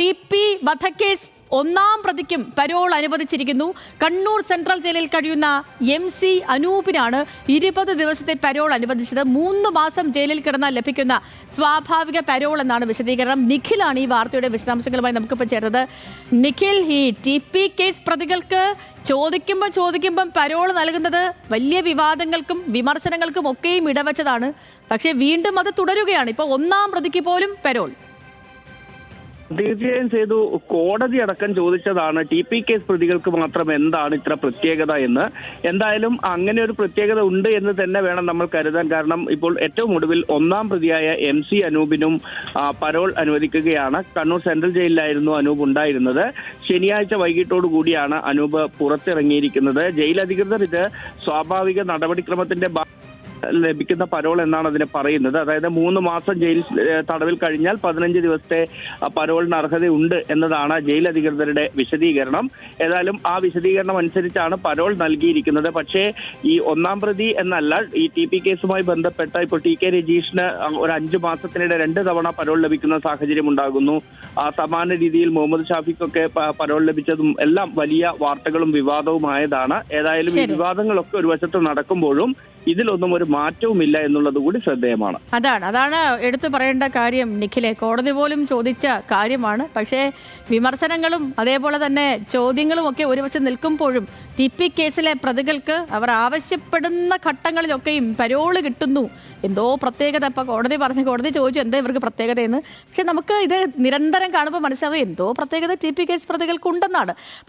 TP വധക്കേസ് ഒന്നാം പ്രതിക്കും parole അനുവദിച്ചിരിക്കുന്നു. Kannur central ജയിലിൽ കഴിയുന്ന MC അനൂപിനാണ് 20 ദിവസത്തെ പരോൾ അനുവദിച്ചത്. 3 മാസം ജയിലിൽ കിടന്നാൽ ലഭിക്കുന്ന സ്വാഭാവിക പരോൾ എന്നാണ് വിശദീകരണം. നിഖിലാണ് ഈ വാർത്തയുടെ വിശദാംശങ്ങളുമായി നമുക്കിപ്പോൾ ചേർന്നത്. നിഖിൽ, ഈ TP കേസ് പ്രതികൾക്ക് ചോദിക്കുമ്പം പരോൾ നൽകുന്നത് വലിയ വിവാദങ്ങൾക്കും വിമർശനങ്ങൾക്കും ഒക്കെയും ഇടവച്ചതാണ്. പക്ഷേ വീണ്ടും അത് തുടരുകയാണ്. ഇപ്പോൾ ഒന്നാം പ്രതിക്ക് പോലും പരോൾ. തീർച്ചയായും ചെയ്തു. കോടതി അടക്കം ചോദിച്ചതാണ് TP കേസ് പ്രതികൾക്ക് മാത്രം എന്താണ് ഇത്ര പ്രത്യേകത എന്ന്. എന്തായാലും അങ്ങനെ ഒരു പ്രത്യേകത ഉണ്ട് എന്ന് തന്നെ വേണം നമ്മൾ കരുതാൻ. കാരണം ഇപ്പോൾ ഏറ്റവും ഒടുവിൽ ഒന്നാം പ്രതിയായ MC അനൂപിനും പരോൾ അനുവദിക്കുകയാണ്. കണ്ണൂർ സെൻട്രൽ ജയിലിലായിരുന്നു അനൂപ് ഉണ്ടായിരുന്നത്. ശനിയാഴ്ച വൈകിട്ടോടു കൂടിയാണ് അനൂപ് പുറത്തിറങ്ങിയിരിക്കുന്നത്. ജയിൽ അധികൃതർ ഇത് സ്വാഭാവിക നടപടിക്രമത്തിന്റെ ലഭിക്കുന്ന പരോൾ എന്നാണ് അതിനെ പറയുന്നത്. അതായത് 3 മാസം ജയിൽ തടവിൽ കഴിഞ്ഞാൽ 15 ദിവസത്തെ പരോളിന് അർഹതയുണ്ട് എന്നതാണ് ജയിൽ അധികൃതരുടെ വിശദീകരണം. ഏതായാലും ആ വിശദീകരണം അനുസരിച്ചാണ് പരോൾ നൽകിയിരിക്കുന്നത്. പക്ഷേ ഈ ഒന്നാം പ്രതി എന്നല്ല, ഈ TP കേസുമായി ബന്ധപ്പെട്ട ഇപ്പോൾ TK രജീഷിന് ഒരു 5 മാസത്തിനിടെ 2 തവണ പരോൾ ലഭിക്കുന്ന സാഹചര്യം ഉണ്ടാകുന്നു. സമാന രീതിയിൽ മുഹമ്മദ് ഷാഫിക്കൊക്കെ പരോൾ ലഭിച്ചതും എല്ലാം വലിയ വാർത്തകളും വിവാദവുമായതാണ്. ഏതായാലും ഈ വിവാദങ്ങളൊക്കെ ഒരു വശത്ത് നടക്കുമ്പോഴും ഇതിലൊന്നും ഒരു മാറ്റവുമില്ല എന്നുള്ളത് കൂടി ശ്രദ്ധേയമാണ്. അതാണ് എടുത്തു പറയേണ്ട കാര്യം നിഖിലെ. കോടതി പോലും ചോദിച്ച കാര്യമാണ്. പക്ഷേ വിമർശനങ്ങളും അതേപോലെ തന്നെ ചോദ്യങ്ങളും ഒക്കെ ഒരു വശം നിൽക്കുമ്പോഴും TP കേസിലെ പ്രതികൾക്ക് അവർ ആവശ്യപ്പെടുന്ന ഘട്ടങ്ങളിലൊക്കെയും പരോള് കിട്ടുന്നു. എന്തോ പ്രത്യേകത. ഇപ്പം കോടതി ചോദിച്ചു എന്താ ഇവർക്ക് പ്രത്യേകതയെന്ന്. പക്ഷെ നമുക്ക് ഇത് നിരന്തരം കാണുമ്പോൾ മനസ്സിലാവും എന്തോ പ്രത്യേകത TP കേസ് പ്രതികൾക്കുണ്ടെന്നാണ്.